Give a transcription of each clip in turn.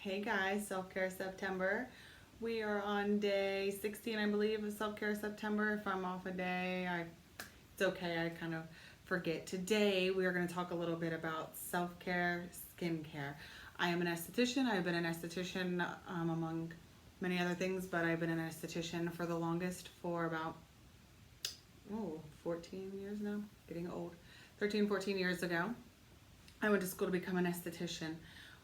Hey guys, Self-Care September. We are on day 16, I believe, of Self-Care September. If I'm off a day, it's okay, I kind of forget. Today, we are going to talk a little bit about self-care, skincare. I am an esthetician. I've been an esthetician among many other things, but I've been an esthetician for the longest for about 14 years now, getting old. 13, 14 years ago. I went to school to become an esthetician.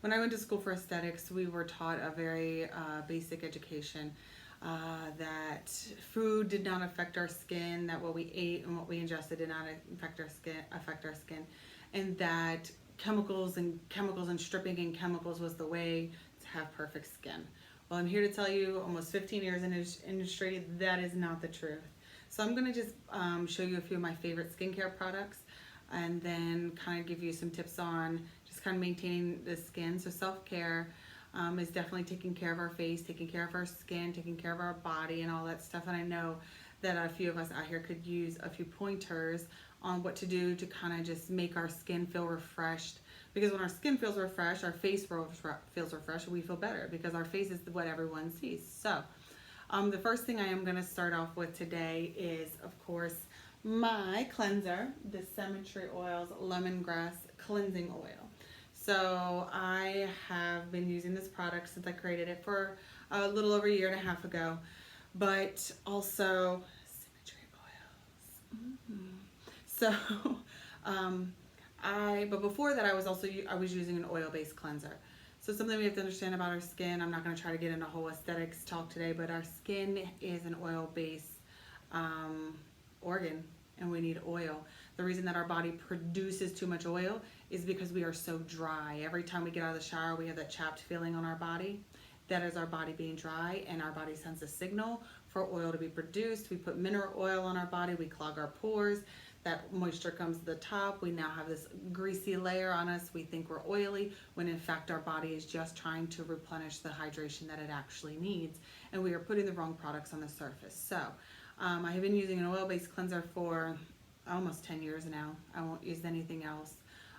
When I went to school for aesthetics, we were taught a very basic education that food did not affect our skin, that what we ate and what we ingested did not affect our skin, and that chemicals and stripping in chemicals was the way to have perfect skin. Well, I'm here to tell you, almost 15 years in this industry, that is not the truth. So I'm going to just show you a few of my favorite skincare products and then kind of give you some tips on just kind of maintaining the skin. So self-care is definitely taking care of our face, taking care of our skin, taking care of our body and all that stuff. And I know that a few of us out here could use a few pointers on what to do to kind of just make our skin feel refreshed. Because when our skin feels refreshed, our face feels refreshed, we feel better because our face is what everyone sees. So the first thing I am going to start off with today is, of course, my cleanser, the Symmetry Oils Lemongrass Cleansing Oil. So I have been using this product since I created it for a little over a year and a half ago, but also Symmetry Oils. So, but before that, I was using an oil-based cleanser. So something we have to understand about our skin. I'm not going to try to get into whole aesthetics talk today, but our skin is an oil-based organ, and we need oil. The reason that our body produces too much oil is because we are so dry. Every time we get out of the shower, we have that chapped feeling on our body. That is our body being dry, and our body sends a signal for oil to be produced. We put mineral oil on our body, we clog our pores. That moisture comes to the top. We now have this greasy layer on us. We think we're oily when in fact our body is just trying to replenish the hydration that it actually needs, and we are putting the wrong products on the surface. So I have been using an oil-based cleanser for almost 10 years now. I won't use anything else.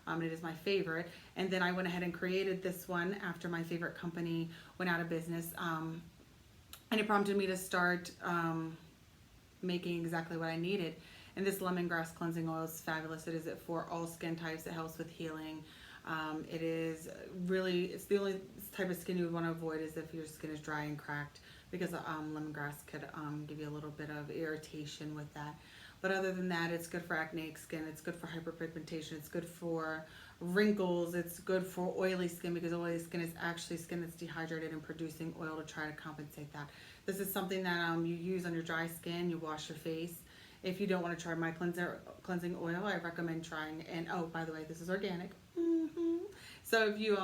It is my favorite. And then I went ahead and created this one after my favorite company went out of business. And it prompted me to start making exactly what I needed. And this lemongrass cleansing oil is fabulous. It is for all skin types. It helps with healing. It is really, it's the only type of skin you would want to avoid is if your skin is dry and cracked, because lemongrass could give you a little bit of irritation with that. But other than that, it's good for acneic skin. It's good for hyperpigmentation. It's good for wrinkles. It's good for oily skin, because oily skin is actually skin that's dehydrated and producing oil to try to compensate that. This is something that you use on your dry skin. You wash your face. If you don't want to try my cleansing oil, I recommend trying, and oh, by the way, this is organic. So if you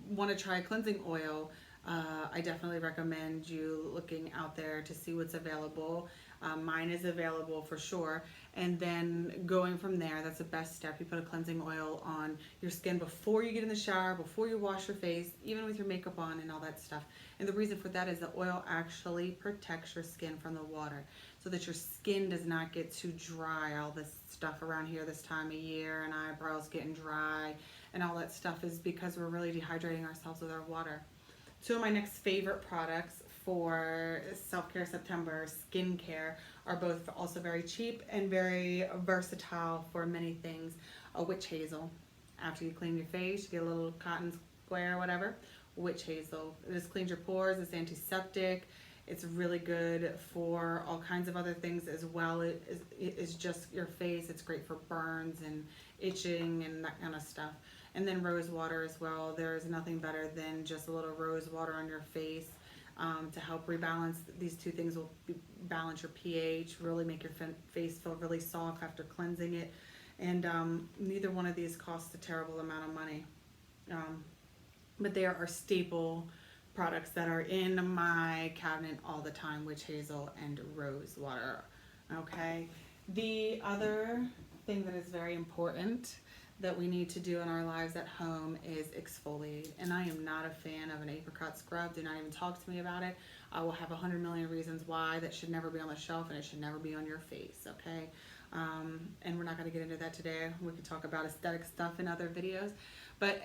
want to try cleansing oil, I definitely recommend you looking out there to see what's available. Mine is available for sure. And then going from there, that's the best step. You put a cleansing oil on your skin before you get in the shower, before you wash your face, even with your makeup on and all that stuff. And the reason for that is the oil actually protects your skin from the water, so that your skin does not get too dry. All this stuff around here this time of year and eyebrows getting dry and all that stuff is because we're really dehydrating ourselves with our water. Two of my next favorite products for Self-Care September skincare are both also very cheap and very versatile for many things. A witch hazel. After you clean your face, you get a little cotton square or whatever. Witch hazel. This cleans your pores. It's antiseptic. It's really good for all kinds of other things as well. It is just your face. It's great for burns and itching and that kind of stuff. And then rose water as well. There is nothing better than just a little rose water on your face to help rebalance. These two things will balance your pH, really make your face feel really soft after cleansing it. And neither one of these costs a terrible amount of money. But they are our staple products that are in my cabinet all the time: witch hazel and rose water. Okay. The other thing that is very important that we need to do in our lives at home is exfoliate. And I am not a fan of an apricot scrub. Do not even talk to me about it. I will have 100 million reasons why that should never be on the shelf, and it should never be on your face, okay? And we're not going to get into that today. We could talk about aesthetic stuff in other videos. But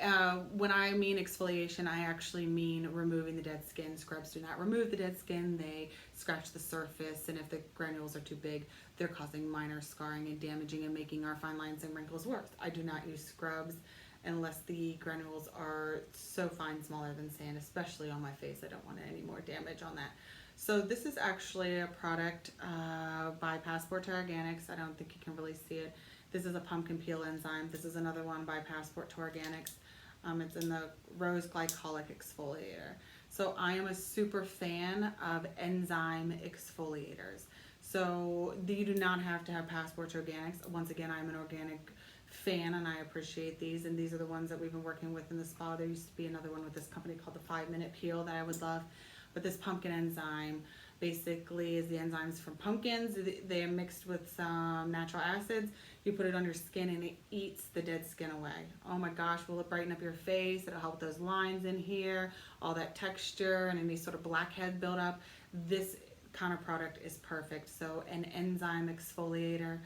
when I mean exfoliation, I actually mean removing the dead skin. Scrubs do not remove the dead skin. They scratch the surface, and if the granules are too big, they're causing minor scarring and damaging and making our fine lines and wrinkles worse. I do not use scrubs unless the granules are so fine, smaller than sand, especially on my face. I don't want any more damage on that. So this is actually a product by Passport to Organics. I don't think you can really see it. This is a pumpkin peel enzyme. This is another one by Passport to Organics. It's in the rose glycolic exfoliator. So I am a super fan of enzyme exfoliators. So you do not have to have Passport to Organics. Once again, I'm an organic fan and I appreciate these, and these are the ones that we've been working with in the spa. There used to be another one with this company called the 5-Minute Peel that I would love, but this pumpkin enzyme basically is the enzymes from pumpkins. They are mixed with some natural acids. You put it on your skin and it eats the dead skin away. Oh my gosh, will it brighten up your face? It'll help those lines in here, all that texture and any sort of blackhead buildup. This kind of product is perfect. So an enzyme exfoliator,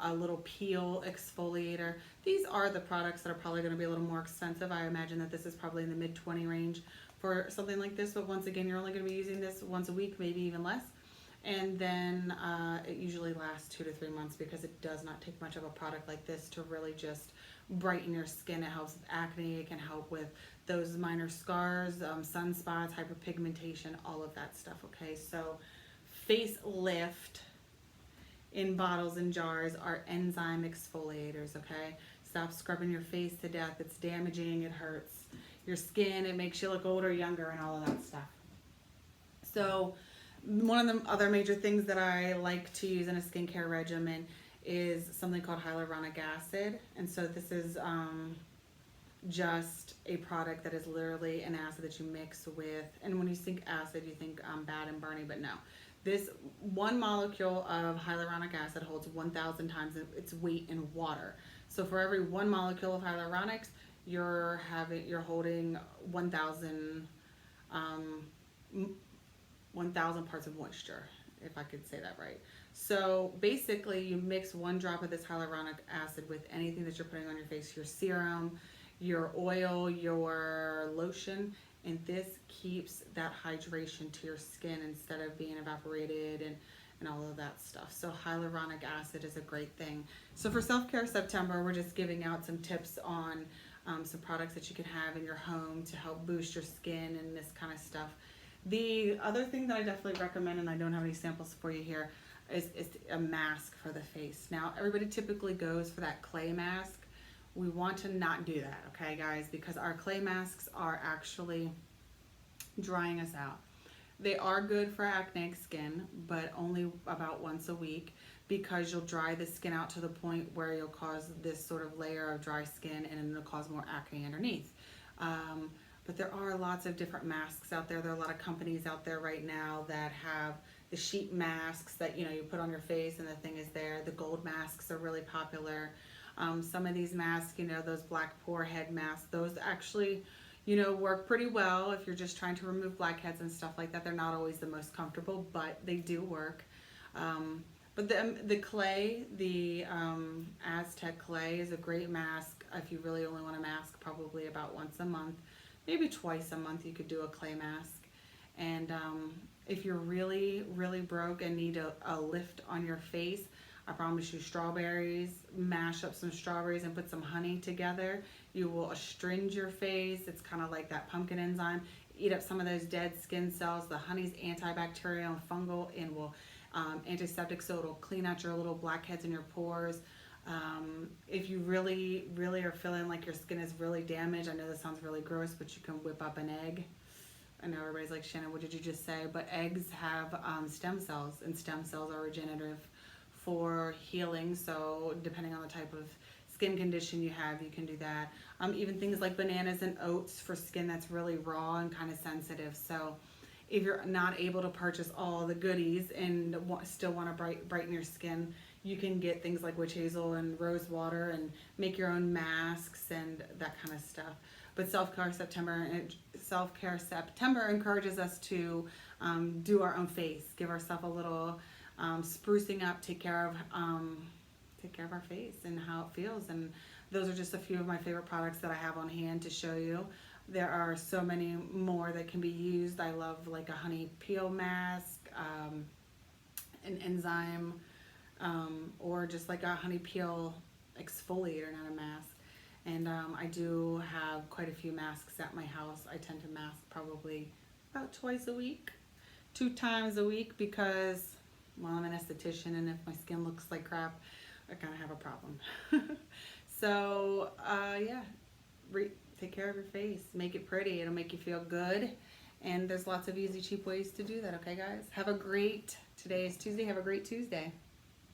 a little peel exfoliator. These are the products that are probably going to be a little more expensive. I imagine that this is probably in the mid-20 range for something like this, but once again, you're only going to be using this once a week, maybe even less. And then it usually lasts 2 to 3 months because it does not take much of a product like this to really just brighten your skin. It helps with acne. It can help with those minor scars, sunspots, hyperpigmentation, all of that stuff. Okay, so Facelift in bottles and jars are enzyme exfoliators. Okay, stop scrubbing your face to death. It's damaging. It hurts your skin. It makes you look older, younger, and all of that stuff. So one of the other major things that I like to use in a skincare regimen is something called hyaluronic acid. And so this is just a product that is literally an acid that you mix with, and when you think acid, you think bad and burny, but no. This one molecule of hyaluronic acid holds 1,000 times its weight in water. So for every one molecule of hyaluronics, you're holding 1,000 parts of moisture, if I could say that right. So basically, you mix 1 drop of this hyaluronic acid with anything that you're putting on your face, your serum, your oil, your lotion, and this keeps that hydration to your skin instead of being evaporated and all of that stuff. So hyaluronic acid is a great thing. So for Self-Care September, we're just giving out some tips on some products that you can have in your home to help boost your skin and this kind of stuff. The other thing that I definitely recommend, and I don't have any samples for you here, is a mask for the face. Now, everybody typically goes for that clay mask. We want to not do that, okay, guys, because our clay masks are actually drying us out. They are good for acneic skin, but only about once a week, because you'll dry the skin out to the point where you'll cause this sort of layer of dry skin and it'll cause more acne underneath. But there are lots of different masks out there. There are a lot of companies out there right now that have the sheet masks that, you know, you put on your face and the thing is there. The gold masks are really popular. Some of these masks, you know, those black pore head masks, those actually, you know, work pretty well if you're just trying to remove blackheads and stuff like that. They're not always the most comfortable, but they do work. But the clay, the Aztec clay is a great mask if you really only want a mask probably about once a month. Maybe twice a month you could do a clay mask. And if you're really, really broke and need a lift on your face, I promise you strawberries, mash up some strawberries and put some honey together. You will astringe your face. It's kind of like that pumpkin enzyme. Eat up some of those dead skin cells. The honey's antibacterial and fungal and will antiseptic, so it'll clean out your little blackheads in your pores. If you really, really are feeling like your skin is really damaged, I know this sounds really gross, but you can whip up an egg. I know everybody's like, Shannon, what did you just say? But eggs have stem cells, and stem cells are regenerative for healing. So depending on the type of skin condition you have, you can do that. Even things like bananas and oats for skin that's really raw and kind of sensitive. So if you're not able to purchase all the goodies and still want to brighten your skin, you can get things like witch hazel and rose water and make your own masks and that kind of stuff. But Self-Care September encourages us to do our own face, give ourselves a little sprucing up, take care of our face and how it feels. And those are just a few of my favorite products that I have on hand to show you. There are so many more that can be used. I love like a honey peel mask, an enzyme, or just like a honey peel exfoliator, not a mask. And I do have quite a few masks at my house. I tend to mask probably about twice a week, 2 times a week, because, well, I'm an esthetician, and if my skin looks like crap, I kind of have a problem. So, yeah, take care of your face. Make it pretty. It'll make you feel good. And there's lots of easy, cheap ways to do that, okay, guys? Have a great, today is Tuesday, have a great Tuesday.